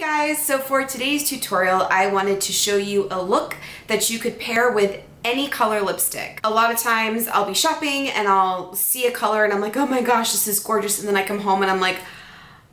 guys, so for today's tutorial I wanted to show you a look that you could pair with any color lipstick. A lot of times I'll be shopping and I'll see a color and I'm like, oh my gosh, this is gorgeous, and then I come home and I'm like,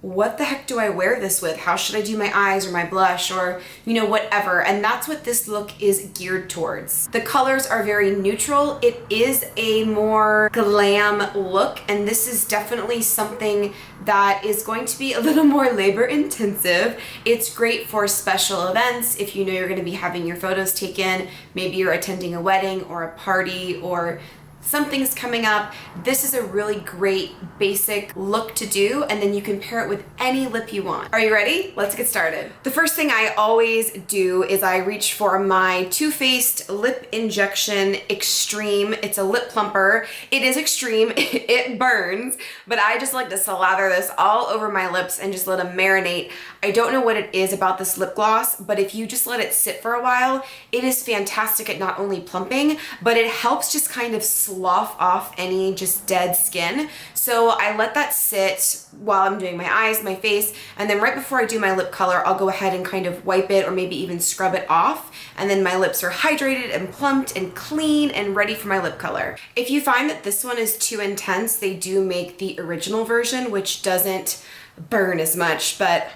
what the heck do I wear this with? How should I do my eyes or my blush or, you know, whatever. And that's what this look is geared towards. The colors are very neutral. It is a more glam look, and this is definitely something that is going to be a little more labor intensive. It's great for special events if you know you're going to be having your photos taken. Maybe you're attending a wedding or a party or something's coming up. This is a really great basic look to do, and then you can pair it with any lip you want. Are you ready? Let's get started. The first thing I always do is I reach for my Too Faced Lip Injection Extreme. It's a lip plumper. It is extreme, it burns, but I just like to slather this all over my lips and just let them marinate. I don't know what it is about this lip gloss, but if you just let it sit for a while, it is fantastic at not only plumping, but it helps just kind of slough off any just dead skin. So I let that sit while I'm doing my eyes, my face, and then right before I do my lip color, I'll go ahead and kind of wipe it or maybe even scrub it off. And then my lips are hydrated and plumped and clean and ready for my lip color. If you find that this one is too intense, they do make the original version, which doesn't burn as much, but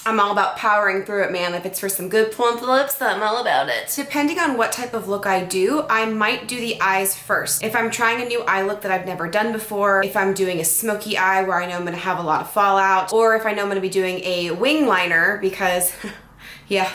I'm all about powering through it, man. If it's for some good plump lips, I'm all about it. Depending on what type of look I do, I might do the eyes first. If I'm trying a new eye look that I've never done before, if I'm doing a smoky eye where I know I'm gonna have a lot of fallout, or if I know I'm gonna be doing a wing liner because yeah,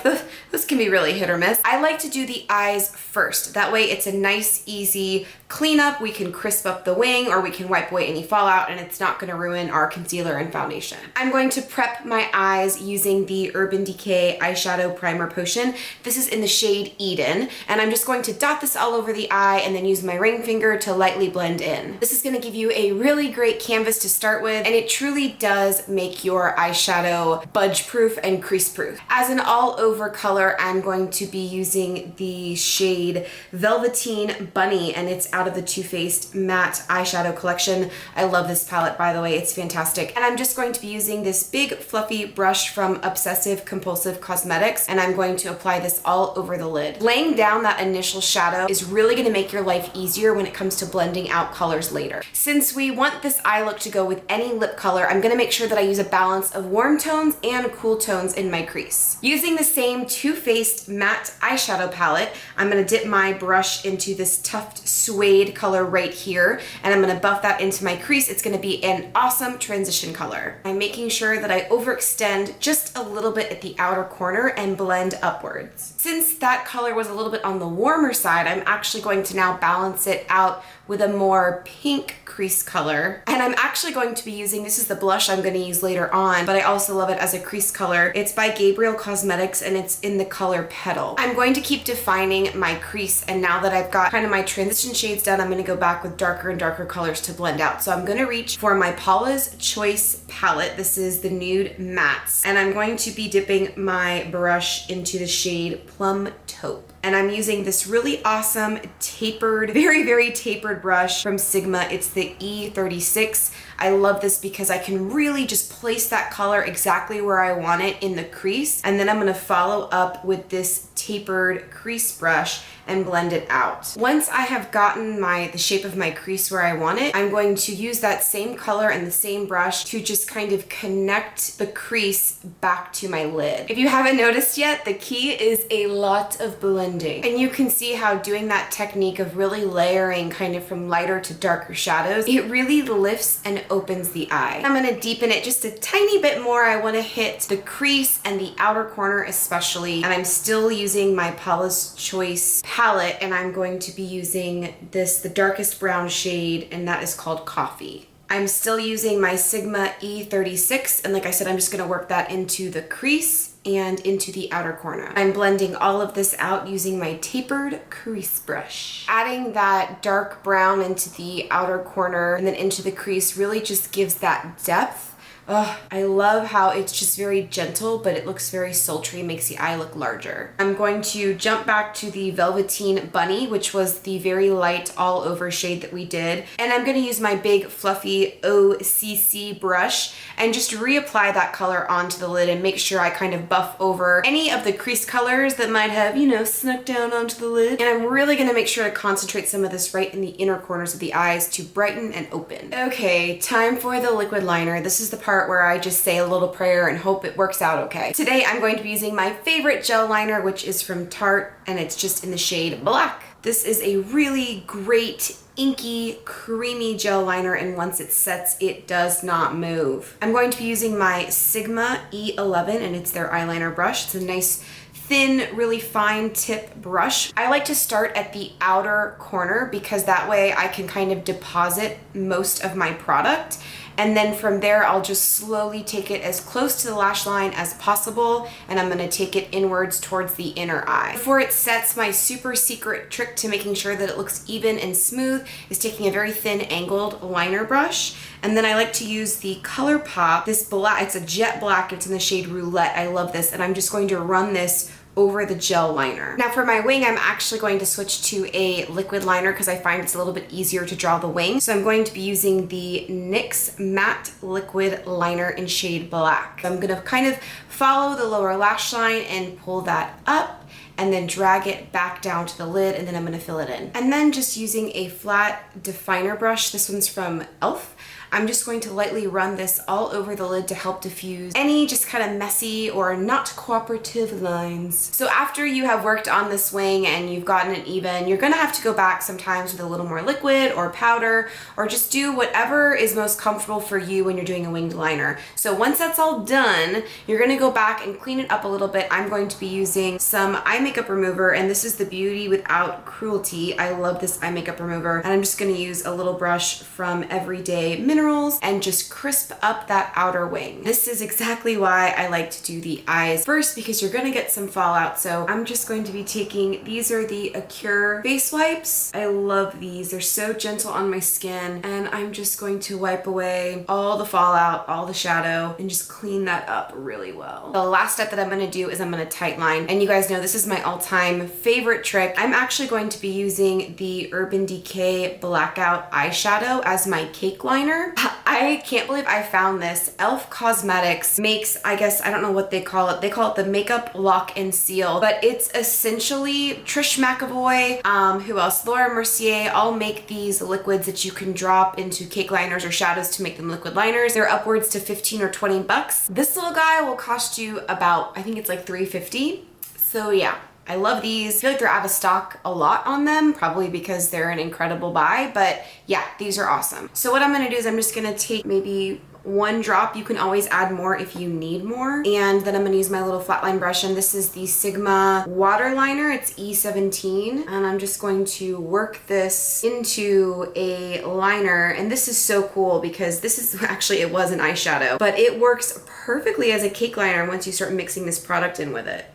those can be really hit or miss. I like to do the eyes first. That way it's a nice, easy cleanup. We can crisp up the wing or we can wipe away any fallout and it's not gonna ruin our concealer and foundation. I'm going to prep my eyes using the Urban Decay Eyeshadow Primer Potion. This is in the shade Eden, and I'm just going to dot this all over the eye and then use my ring finger to lightly blend in. This is gonna give you a really great canvas to start with, and it truly does make your eyeshadow budge-proof and crease-proof. As an all-over color, I'm going to be using the shade Velveteen Bunny, and it's out of the Too Faced Matte Eyeshadow Collection. I love this palette, by the way. It's fantastic. And I'm just going to be using this big fluffy brush from Obsessive Compulsive Cosmetics, and I'm going to apply this all over the lid. Laying down that initial shadow is really going to make your life easier when it comes to blending out colors later. Since we want this eye look to go with any lip color, I'm going to make sure that I use a balance of warm tones and cool tones in my crease. Using the same Too Faced Matte Eyeshadow palette, I'm going to dip my brush into this Tuft Suede color right here, and I'm going to buff that into my crease. It's going to be an awesome transition color. I'm making sure that I overextend just a little bit at the outer corner and blend upwards. Since that color was a little bit on the warmer side, I'm actually going to now balance it out with a more pink crease color. And I'm actually going to be using, this is the blush I'm going to use later on, but I also love it as a crease color. It's by Gabriel Cosmetics and it's in the color Petal. I'm going to keep defining my crease, and now that I've got kind of my transition shades done, I'm going to go back with darker and darker colors to blend out. So I'm going to reach for my Paula's Choice palette. This is the Nude Mattes, and I'm going to be dipping my brush into the shade Plum Taupe. And I'm using this really awesome tapered, very, very tapered brush from Sigma. It's the E36. I love this because I can really just place that color exactly where I want it in the crease. And then I'm gonna follow up with this tapered crease brush and blend it out. Once I have gotten the shape of my crease where I want it, I'm going to use that same color and the same brush to just kind of connect the crease back to my lid. If you haven't noticed yet, the key is a lot of blending. And you can see how doing that technique of really layering kind of from lighter to darker shadows, it really lifts and opens the eye. I'm gonna deepen it just a tiny bit more. I wanna hit the crease and the outer corner especially, and I'm still using my Paula's Choice palette, and I'm going to be using the darkest brown shade, and that is called Coffee. I'm still using my Sigma E36, and like I said, I'm just gonna work that into the crease and into the outer corner. I'm blending all of this out using my tapered crease brush. Adding that dark brown into the outer corner and then into the crease really just gives that depth Ugh, I love how it's just very gentle, but it looks very sultry, makes the eye look larger. I'm going to jump back to the Velveteen Bunny, which was the very light all over shade that we did. And I'm gonna use my big fluffy OCC brush and just reapply that color onto the lid and make sure I kind of buff over any of the crease colors that might have, you know, snuck down onto the lid. And I'm really gonna make sure to concentrate some of this right in the inner corners of the eyes to brighten and open. Okay, time for the liquid liner. This is the part where I just say a little prayer and hope it works out okay. Today I'm going to be using my favorite gel liner, which is from Tarte, and it's just in the shade Black. This is a really great inky, creamy gel liner, and once it sets, it does not move. I'm going to be using my Sigma E11, and it's their eyeliner brush. It's a nice thin, really fine tip brush. I like to start at the outer corner because that way I can kind of deposit most of my product. And then from there, I'll just slowly take it as close to the lash line as possible, and I'm gonna take it inwards towards the inner eye. Before it sets, my super secret trick to making sure that it looks even and smooth is taking a very thin angled liner brush. And then I like to use the ColourPop, this black, it's a jet black, it's in the shade Roulette. I love this, and I'm just going to run this over the gel liner. Now for my wing, I'm actually going to switch to a liquid liner because I find it's a little bit easier to draw the wing. So I'm going to be using the NYX Matte Liquid Liner in shade Black. I'm gonna kind of follow the lower lash line and pull that up and then drag it back down to the lid, and then I'm gonna fill it in. And then just using a flat definer brush, this one's from e.l.f., I'm just going to lightly run this all over the lid to help diffuse any just kind of messy or not cooperative lines. So after you have worked on this wing and you've gotten it even, you're gonna have to go back sometimes with a little more liquid or powder, or just do whatever is most comfortable for you when you're doing a winged liner. So once that's all done, you're gonna go back and clean it up a little bit. I'm going to be using some eye makeup remover, and this is the Beauty Without Cruelty. I love this eye makeup remover, and I'm just gonna use a little brush from Everyday Minerals and just crisp up that outer wing. This is exactly why I like to do the eyes first, because you're gonna get some fallout. So I'm just going to be taking, these are the Acure face wipes. I love these. They're so gentle on my skin, and I'm just going to wipe away all the fallout, all the shadow, and just clean that up really well. The last step that I'm gonna do is I'm gonna tight line. And you guys know this is my all-time favorite trick. I'm actually going to be using the Urban Decay Blackout eyeshadow as my cake liner. I can't believe I found this. e.l.f. Cosmetics makes, I guess, I don't know what they call it. They call it the Makeup Lock and Seal, but it's essentially Trish McEvoy, who else? Laura Mercier, all make these liquids that you can drop into cake liners or shadows to make them liquid liners. They're upwards to 15 or 20 bucks. This little guy will cost you about, I think it's like $3.50. So yeah. I love these. I feel like they're out of stock a lot on them, probably because they're an incredible buy, but yeah, these are awesome. So what I'm gonna do is I'm just gonna take maybe one drop. You can always add more if you need more. And then I'm gonna use my little flatline brush, and this is the Sigma water liner. It's E17. And I'm just going to work this into a liner. And this is so cool because this is actually, it was an eyeshadow, but it works perfectly as a cake liner once you start mixing this product in with it.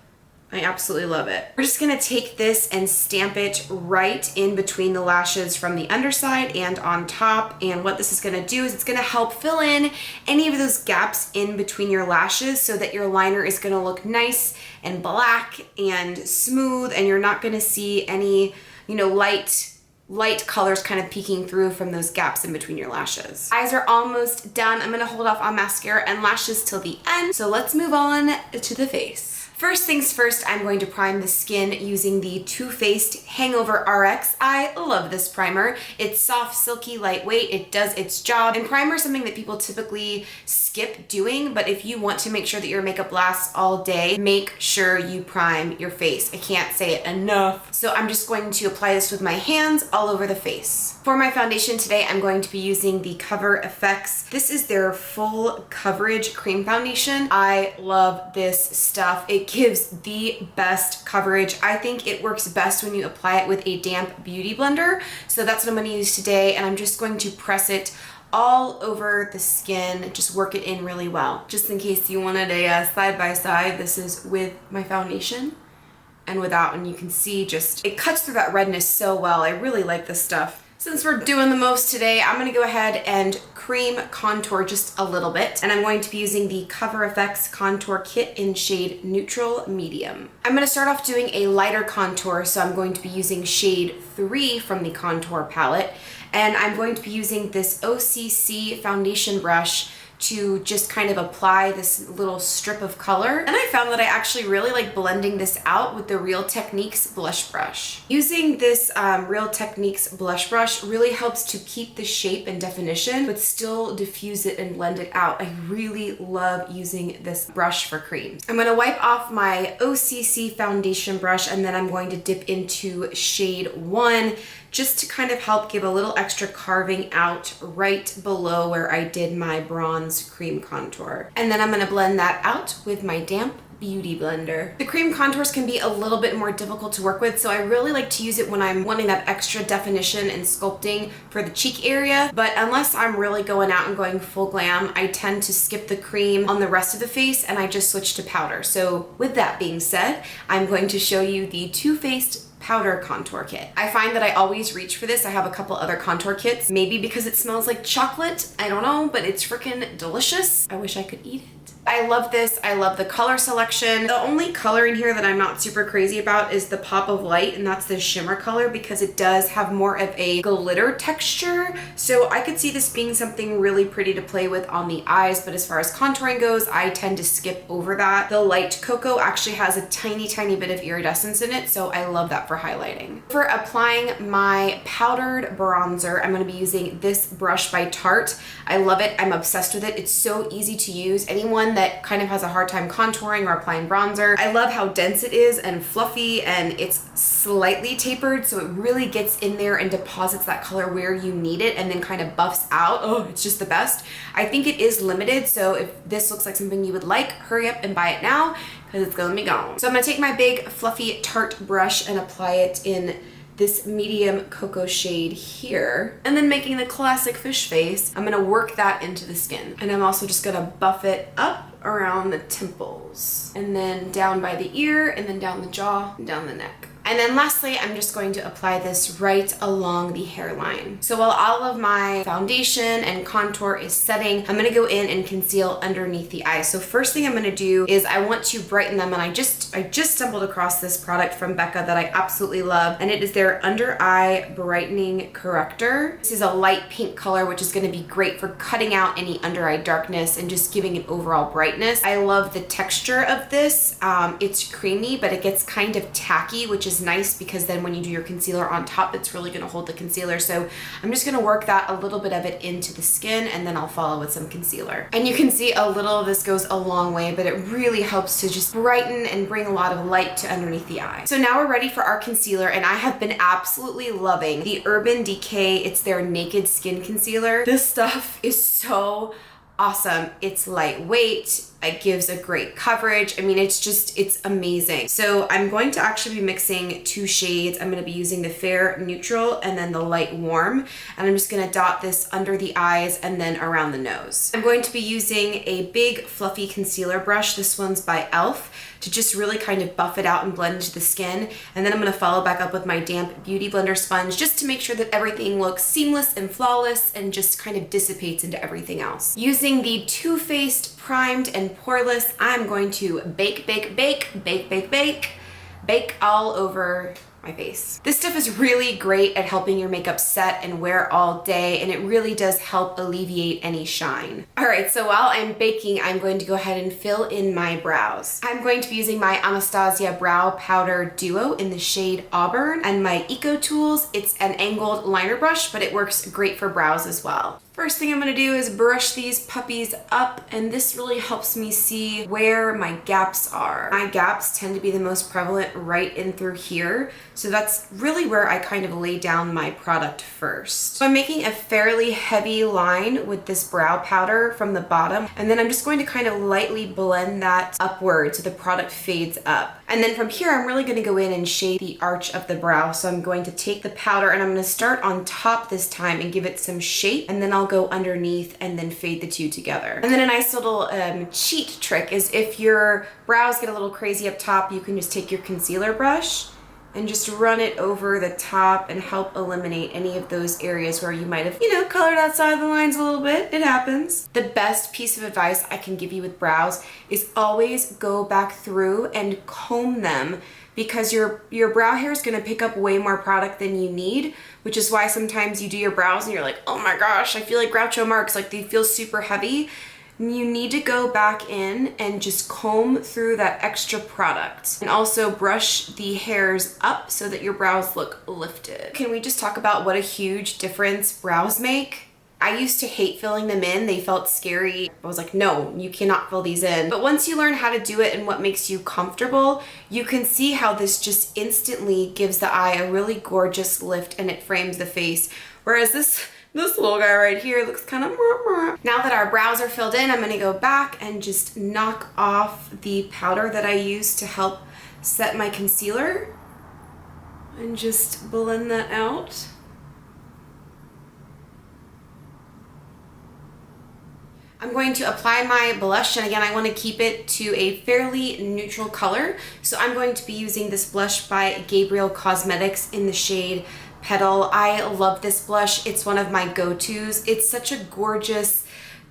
I absolutely love it. We're just gonna take this and stamp it right in between the lashes from the underside and on top. And what this is gonna do is it's gonna help fill in any of those gaps in between your lashes so that your liner is gonna look nice and black and smooth, and you're not gonna see any, you know, light colors kind of peeking through from those gaps in between your lashes. Eyes are almost done. I'm gonna hold off on mascara and lashes till the end. So let's move on to the face. First things first, I'm going to prime the skin using the Too Faced Hangover RX. I love this primer. It's soft, silky, lightweight. It does its job. And primer is something that people typically skip doing, but if you want to make sure that your makeup lasts all day, make sure you prime your face. I can't say it enough. So I'm just going to apply this with my hands all over the face. For my foundation today, I'm going to be using the TheMakeupEffect. This is their full coverage cream foundation. I love this stuff. It gives the best coverage. I think it works best when you apply it with a damp beauty blender. So that's what I'm gonna use today, and I'm just going to press it all over the skin, just work it in really well. Just in case you wanted a side-by-side, this is with my foundation and without, and you can see just, it cuts through that redness so well. I really like this stuff. Since we're doing the most today, I'm gonna go ahead and cream contour just a little bit, and I'm going to be using the CoverFX Contour Kit in shade Neutral Medium. I'm going to start off doing a lighter contour, so I'm going to be using shade 3 from the contour palette, and I'm going to be using this OCC foundation brush to just kind of apply this little strip of color. And I found that I actually really like blending this out with the Real Techniques blush brush. Using this Real Techniques blush brush really helps to keep the shape and definition, but still diffuse it and blend it out. I really love using this brush for creams. I'm gonna wipe off my OCC foundation brush, and then I'm going to dip into shade 1 just to kind of help give a little extra carving out right below where I did my bronze cream contour. And then I'm gonna blend that out with my damp beauty blender. The cream contours can be a little bit more difficult to work with, so I really like to use it when I'm wanting that extra definition and sculpting for the cheek area. But unless I'm really going out and going full glam, I tend to skip the cream on the rest of the face and I just switch to powder. So with that being said, I'm going to show you the Too Faced powder contour kit. I find that I always reach for this. I have a couple other contour kits, maybe because it smells like chocolate, I don't know, but it's freaking delicious. I wish I could eat it. I love this. I love the color selection. The only color in here that I'm not super crazy about is the Pop of Light, and that's the shimmer color because it does have more of a glitter texture. So I could see this being something really pretty to play with on the eyes, but as far as contouring goes, I tend to skip over that. The light cocoa actually has a tiny bit of iridescence in it, so I love that for highlighting. For applying my powdered bronzer, I'm going to be using this brush by Tarte. I love it. I'm obsessed with it. It's so easy to use. Anyone that kind of has a hard time contouring or applying bronzer, I love how dense it is and fluffy, and it's slightly tapered, so it really gets in there and deposits that color where you need it and then kind of buffs out. Oh, it's just the best. I think it is limited, so if this looks like something you would like, hurry up and buy it now because it's gonna be gone. So I'm gonna take my big fluffy Tarte brush and apply it in this medium cocoa shade here. And then making the classic fish face, I'm gonna work that into the skin. And I'm also just gonna buff it up around the temples, and then down by the ear, and then down the jaw, and down the neck. And then lastly, I'm just going to apply this right along the hairline. So while all of my foundation and contour is setting, I'm gonna go in and conceal underneath the eyes. So first thing I'm gonna do is I want to brighten them, and I just stumbled across this product from Becca that I absolutely love, and it is their Under Eye Brightening Corrector. This is a light pink color, which is gonna be great for cutting out any under eye darkness and just giving an overall brightness. I love the texture of this. It's creamy, but it gets kind of tacky, which is nice because then when you do your concealer on top, it's really going to hold the concealer. So I'm just going to work that, a little bit of it into the skin, and then I'll follow with some concealer. And you can see a little of this goes a long way, but it really helps to just brighten and bring a lot of light to underneath the eye. So now we're ready for our concealer, and I have been absolutely loving the Urban Decay. It's their Naked Skin Concealer. This stuff is so awesome. It's lightweight. It gives a great coverage. I mean, it's amazing. So I'm going to actually be mixing 2 shades. I'm going to be using the Fair Neutral and then the Light Warm. And I'm just going to dot this under the eyes and then around the nose. I'm going to be using a big fluffy concealer brush. This one's by e.l.f. to just really kind of buff it out and blend into the skin. And then I'm going to follow back up with my damp beauty blender sponge just to make sure that everything looks seamless and flawless and just kind of dissipates into everything else. Using the Too Faced Primed and Poreless, I'm going to bake all over my face. This stuff is really great at helping your makeup set and wear all day, and it really does help alleviate any shine. All right, so while I'm baking, I'm going to go ahead and fill in my brows. I'm going to be using my Anastasia Brow Powder Duo in the shade Auburn, and my Eco Tools. It's an angled liner brush, but it works great for brows as well. First thing I'm gonna do is brush these puppies up, and this really helps me see where my gaps are. My gaps tend to be the most prevalent right in through here, so that's really where I kind of lay down my product first. So I'm making a fairly heavy line with this brow powder from the bottom, and then I'm just going to kind of lightly blend that upward so the product fades up. And then from here, I'm really gonna go in and shade the arch of the brow. So I'm going to take the powder and I'm gonna start on top this time and give it some shape, and then I'll go underneath and then fade the two together. And then a nice little cheat trick is if your brows get a little crazy up top, you can just take your concealer brush and just run it over the top and help eliminate any of those areas where you might have, you know, colored outside the lines a little bit. It happens. The best piece of advice I can give you with brows is always go back through and comb them, because your brow hair is gonna pick up way more product than you need, which is why sometimes you do your brows and you're like, oh my gosh, I feel like Groucho Marx, like they feel super heavy. You need to go back in and just comb through that extra product, and also brush the hairs up so that your brows look lifted. Can we just talk about what a huge difference brows make? I used to hate filling them in. They felt scary. I was like, no, you cannot fill these in. But once you learn how to do it and what makes you comfortable, you can see how this just instantly gives the eye a really gorgeous lift and it frames the face. Whereas this little guy right here looks kind of... Now that our brows are filled in, I'm gonna go back and just knock off the powder that I used to help set my concealer and just blend that out. I'm going to apply my blush, and again, I want to keep it to a fairly neutral color. So I'm going to be using this blush by Gabriel Cosmetics in the shade Petal. I love this blush. It's one of my go-tos. It's such a gorgeous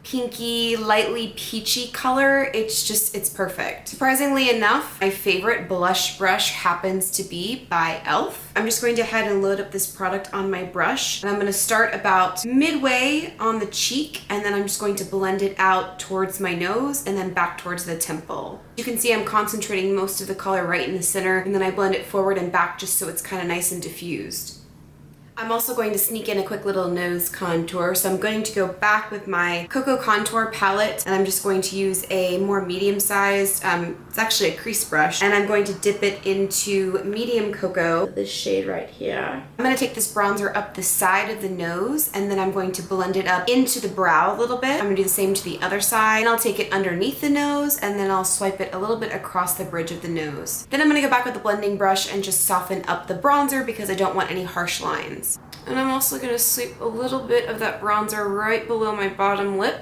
pinky, lightly peachy color. It's perfect. Surprisingly enough, my favorite blush brush happens to be by e.l.f. I'm just going to head and load up this product on my brush, and I'm going to start about midway on the cheek, and then I'm just going to blend it out towards my nose and then back towards the temple. You can see I'm concentrating most of the color right in the center, and then I blend it forward and back just so it's kind of nice and diffused. I'm also going to sneak in a quick little nose contour, so I'm going to go back with my Cocoa Contour palette, and I'm just going to use a more medium-sized, it's actually a crease brush, and I'm going to dip it into medium cocoa, this shade right here. I'm going to take this bronzer up the side of the nose, and then I'm going to blend it up into the brow a little bit. I'm going to do the same to the other side, and I'll take it underneath the nose, and then I'll swipe it a little bit across the bridge of the nose. Then I'm going to go back with the blending brush and just soften up the bronzer because I don't want any harsh lines. And I'm also going to sweep a little bit of that bronzer right below my bottom lip,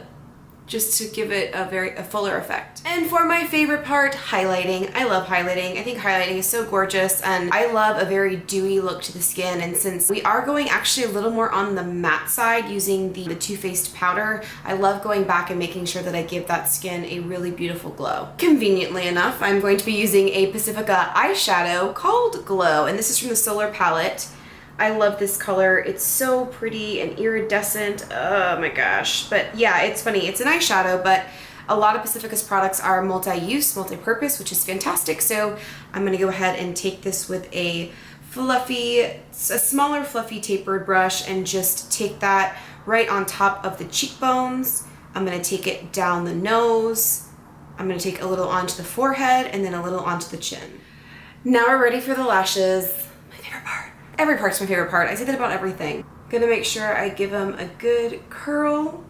just to give it a fuller effect. And for my favorite part, highlighting. I love highlighting. I think highlighting is so gorgeous, and I love a very dewy look to the skin. And since we are going actually a little more on the matte side using the Too Faced powder, I love going back and making sure that I give that skin a really beautiful glow. Conveniently enough, I'm going to be using a Pacifica eyeshadow called Glow, and this is from the Solar palette. I love this color. It's so pretty and iridescent. Oh my gosh. But yeah, it's funny. It's an eyeshadow, but a lot of Pacifica's products are multi-use, multi-purpose, which is fantastic. So I'm going to go ahead and take this with a smaller fluffy tapered brush and just take that right on top of the cheekbones. I'm going to take it down the nose. I'm going to take a little onto the forehead and then a little onto the chin. Now we're ready for the lashes. My favorite part. Every part's my favorite part. I say that about everything. Gonna make sure I give them a good curl.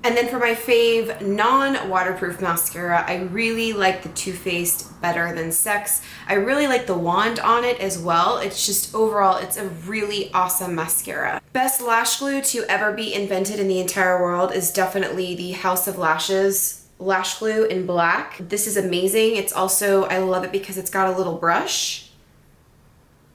And then for my fave non-waterproof mascara, I really like the Too Faced Better Than Sex. I really like the wand on it as well. It's just overall, it's a really awesome mascara. Best lash glue to ever be invented in the entire world is definitely the House of Lashes lash glue in black. This is amazing. It's also, I love it because it's got a little brush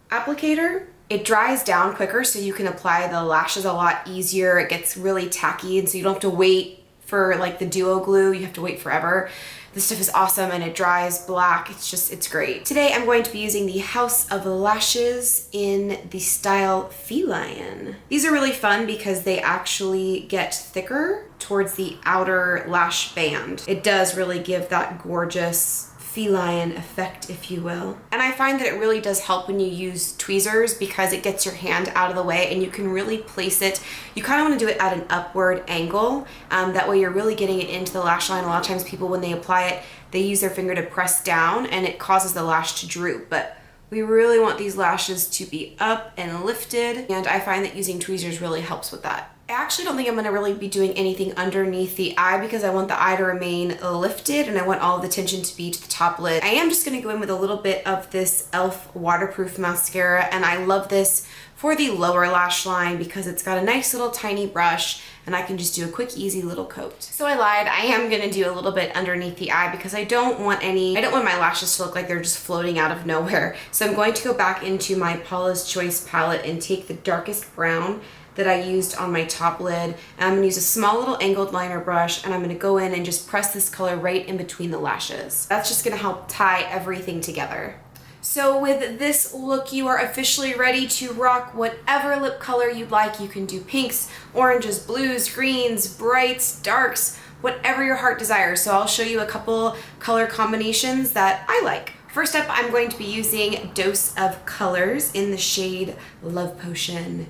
applicator. It dries down quicker, so you can apply the lashes a lot easier. It gets really tacky, and so you don't have to wait for like the duo glue. You have to wait forever. This stuff is awesome, and it dries black. It's great. Today I'm going to be using the House of Lashes in the style Feline. These are really fun because they actually get thicker towards the outer lash band. It does really give that gorgeous feline effect, if you will. And I find that it really does help when you use tweezers because it gets your hand out of the way and you can really place it. You kind of want to do it at an upward angle. That way you're really getting it into the lash line. A lot of times people, when they apply it, they use their finger to press down and it causes the lash to droop. But we really want these lashes to be up and lifted, and I find that using tweezers really helps with that. I actually don't think I'm going to really be doing anything underneath the eye because I want the eye to remain lifted and I want all of the tension to be to the top lid. I am just going to go in with a little bit of this e.l.f. waterproof mascara, and I love this for the lower lash line because it's got a nice little tiny brush and I can just do a quick, easy little coat. So I lied, I am gonna do a little bit underneath the eye because I don't want my lashes to look like they're just floating out of nowhere. So I'm going to go back into my Paula's Choice palette and take the darkest brown that I used on my top lid, and I'm gonna use a small little angled liner brush, and I'm gonna go in and just press this color right in between the lashes. That's just gonna help tie everything together. So with this look, you are officially ready to rock whatever lip color you'd like. You can do pinks, oranges, blues, greens, brights, darks, whatever your heart desires. So I'll show you a couple color combinations that I like. First up, I'm going to be using Dose of Colors in the shade Love Potion.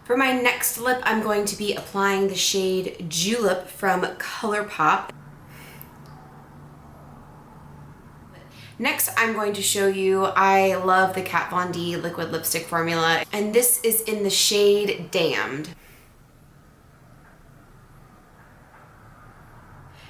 For my next lip, I'm going to be applying the shade Julep from ColourPop. Next, I'm going to show you, I love the Kat Von D liquid lipstick formula, and this is in the shade Damned.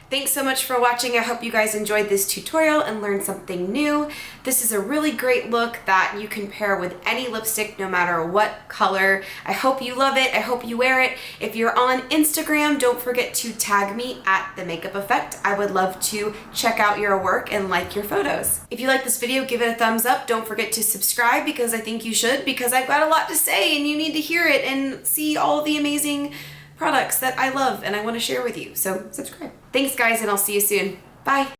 Thanks so much for watching. I hope you guys enjoyed this tutorial and learned something new. This is a really great look that you can pair with any lipstick, no matter what color. I hope you love it. I hope you wear it. If you're on Instagram, don't forget to tag me at TheMakeupEffect. I would love to check out your work and like your photos. If you like this video, give it a thumbs up. Don't forget to subscribe because I think you should, because I've got a lot to say and you need to hear it and see all the amazing products that I love and I want to share with you. So subscribe. Thanks guys, and I'll see you soon. Bye.